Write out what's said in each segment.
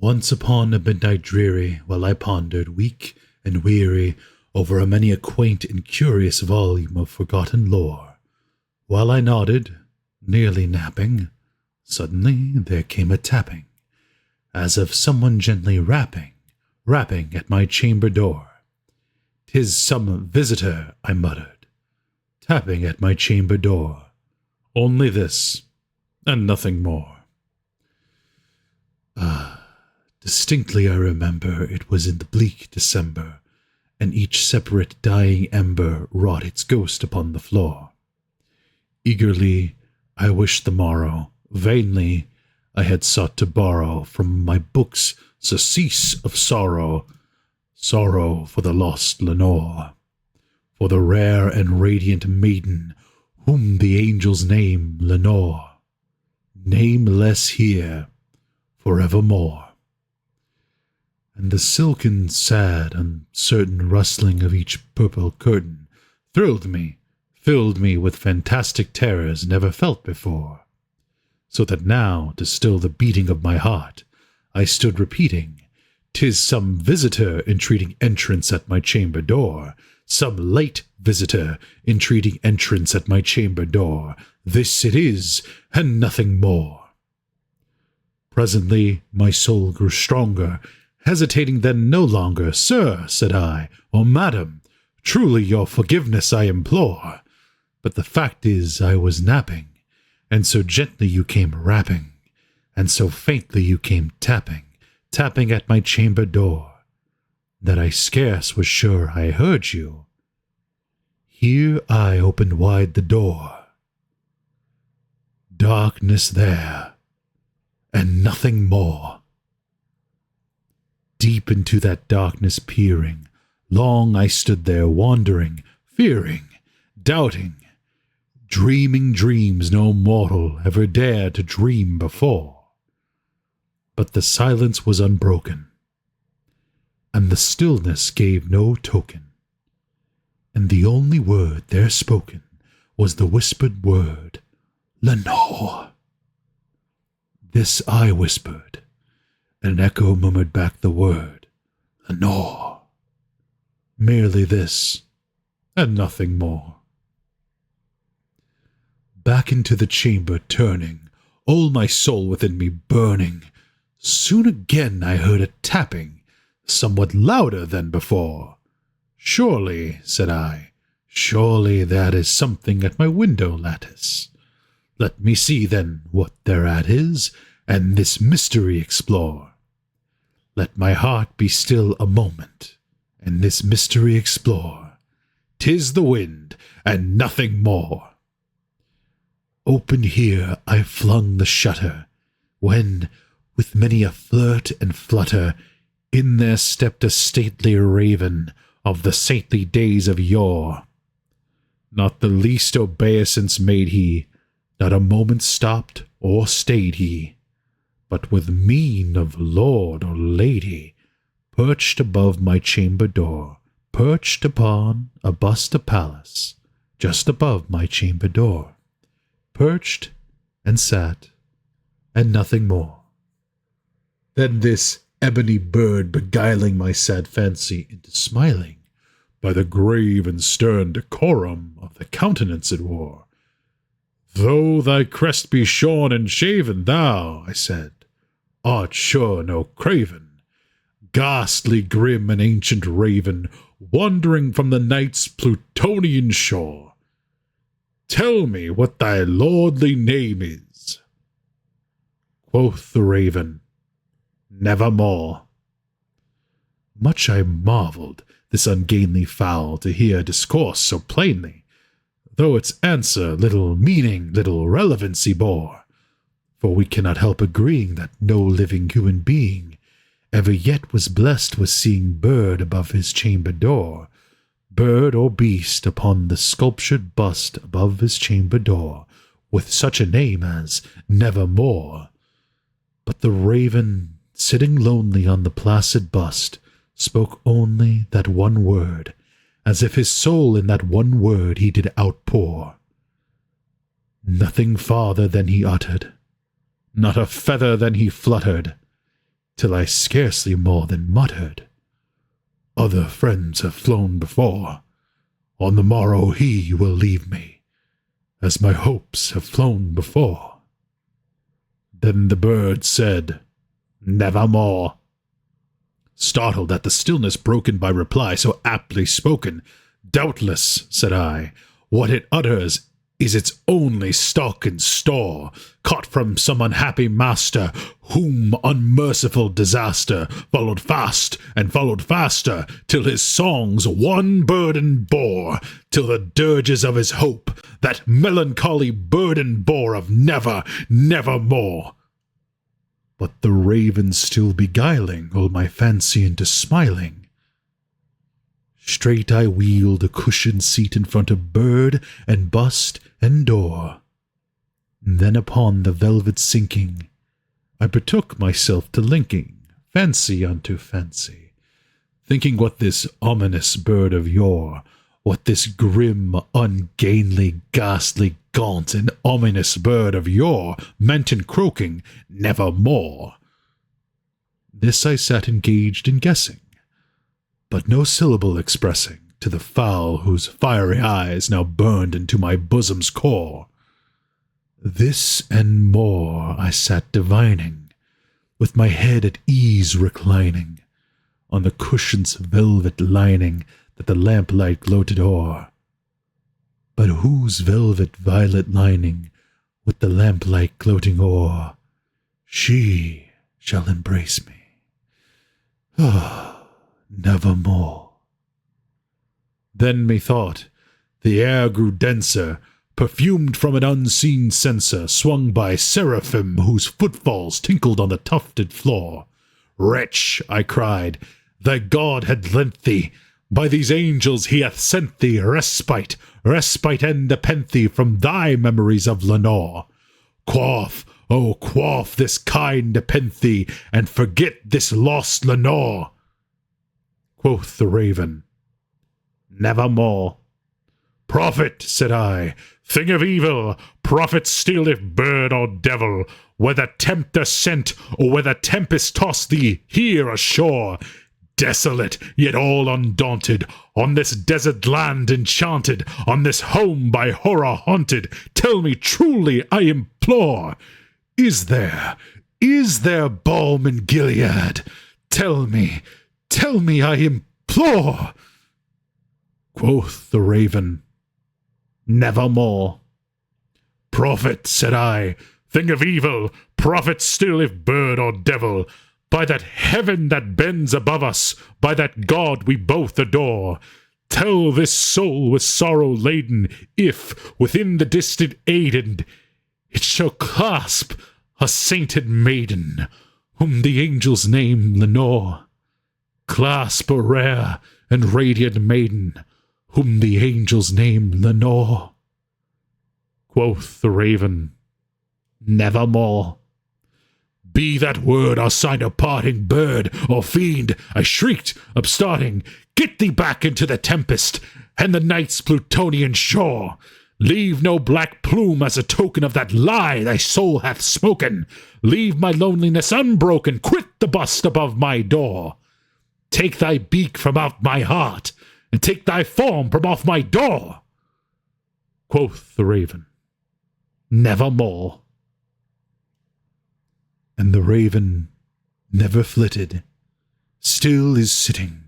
Once upon a midnight dreary, while I pondered, weak and weary, over a many a quaint and curious volume of forgotten lore, while I nodded, nearly napping, suddenly there came a tapping, as of someone gently rapping at my chamber door. "'Tis some visitor," I muttered, "tapping at my chamber door. Only this, and nothing more." Distinctly I remember it was in the bleak December, and each separate dying ember wrought its ghost upon the floor. Eagerly I wished the morrow, vainly I had sought to borrow from my books surcease of sorrow, sorrow for the lost Lenore, for the rare and radiant maiden whom the angels name Lenore, nameless here forevermore. And the silken, sad, uncertain rustling of each purple curtain thrilled me, filled me with fantastic terrors never felt before, so that now, to still the beating of my heart, I stood repeating, "'Tis some visitor entreating entrance at my chamber door, some late visitor entreating entrance at my chamber door. This it is, and nothing more." Presently my soul grew stronger, hesitating then no longer. "Sir," said I, "or madam, truly your forgiveness I implore, but the fact is I was napping, and so gently you came rapping, and so faintly you came tapping at my chamber door, that I scarce was sure I heard you. Here I opened wide the door. Darkness there, and nothing more." Deep into that darkness peering, long I stood there wondering, fearing, doubting, dreaming dreams no mortal ever dared to dream before. But the silence was unbroken, and the stillness gave no token, and the only word there spoken was the whispered word, "Lenore." This I whispered, and an echo murmured back the word, "Lenore." Merely this, and nothing more. Back into the chamber turning, all my soul within me burning, soon again I heard a tapping, somewhat louder than before. "Surely," said I, "surely that is something at my window lattice. Let me see then what thereat is, and this mystery explore. Let my heart be still a moment, and this mystery explore. 'Tis the wind, and nothing more." Open here I flung the shutter, when, with many a flirt and flutter, in there stepped a stately raven of the saintly days of yore. Not the least obeisance made he, not a moment stopped or stayed he, but with mien of lord or lady, perched above my chamber door, perched upon a bust of Pallas, just above my chamber door, perched and sat, and nothing more. Then this ebony bird beguiling my sad fancy into smiling, by the grave and stern decorum of the countenance it wore. "Though thy crest be shorn and shaven, thou," I said, "art sure no craven, ghastly grim and ancient raven, wandering from the night's Plutonian shore. Tell me what thy lordly name is." Quoth the raven, "Nevermore." Much I marvelled this ungainly fowl to hear discourse so plainly, though its answer little meaning, little relevancy bore, for we cannot help agreeing that no living human being ever yet was blessed with seeing bird above his chamber door, bird or beast upon the sculptured bust above his chamber door, with such a name as Nevermore. But the raven, sitting lonely on the placid bust, spoke only that one word, as if his soul in that one word he did outpour. Nothing farther than he uttered, not a feather than he fluttered. till I scarcely more than muttered, "Other friends have flown before. On the morrow he will leave me, as my hopes have flown before." Then the bird said, "Nevermore." Startled at the stillness broken by reply so aptly spoken, "Doubtless," said I, "what it utters is its only stock and store, caught from some unhappy master, whom unmerciful disaster followed fast and followed faster, till his songs one burden bore, till the dirges of his hope that melancholy burden bore of never, nevermore." But the raven still beguiling all my fancy into smiling, straight I wheeled a cushioned seat in front of bird and bust and door. Then upon the velvet sinking, I betook myself to linking fancy unto fancy, thinking what this ominous bird of yore, what this grim, ungainly, ghastly, gaunt, and ominous bird of yore meant in croaking "Nevermore." This I sat engaged in guessing, but no syllable expressing to the fowl whose fiery eyes now burned into my bosom's core. This and more I sat divining, with my head at ease reclining, on the cushion's velvet lining that the lamplight gloated o'er. But whose velvet violet lining, with the lamplight gloating o'er, she shall embrace me, nevermore. Then methought the air grew denser, perfumed from an unseen censer swung by seraphim whose footfalls tinkled on the tufted floor. "Wretch," I cried, "thy God hath lent thee, by these angels he hath sent thee respite, respite and nepenthe from thy memories of Lenore. Quaff, oh quaff this kind nepenthe, and forget this lost Lenore." Quoth the raven, "Nevermore." "Prophet," said I, "thing of evil, prophet still if bird or devil, whether tempter sent, or whether tempest tossed thee here ashore, desolate, yet all undaunted, on this desert land enchanted, on this home by horror haunted, tell me truly, I implore, is there balm in Gilead? Tell me, I implore." Quoth the raven, "Nevermore." "Prophet," said I, "thing of evil, prophet still if bird or devil, by that heaven that bends above us, by that God we both adore, tell this soul with sorrow laden, if, within the distant Aidenn, it shall clasp a sainted maiden, whom the angels name Lenore. Clasp a rare and radiant maiden, whom the angels name Lenore." Quoth the raven, "Nevermore." "Be that word our sign of parting, bird or fiend," I shrieked, upstarting, "get thee back into the tempest and the night's Plutonian shore. Leave no black plume as a token of that lie thy soul hath spoken. Leave my loneliness unbroken, quit the bust above my door. Take thy beak from out my heart, and take thy form from off my door." Quoth the raven, "Nevermore." And the raven never flitted, still is sitting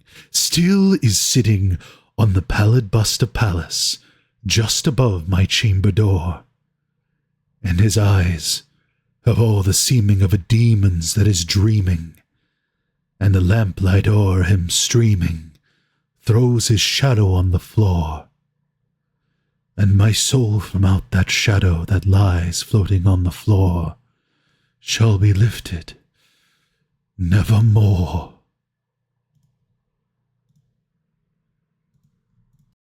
on the pallid bust of Pallas, just above my chamber door. And his eyes have all the seeming of a demon's that is dreaming, and the lamplight o'er him streaming throws his shadow on the floor. And my soul from out that shadow that lies floating on the floor shall be lifted nevermore.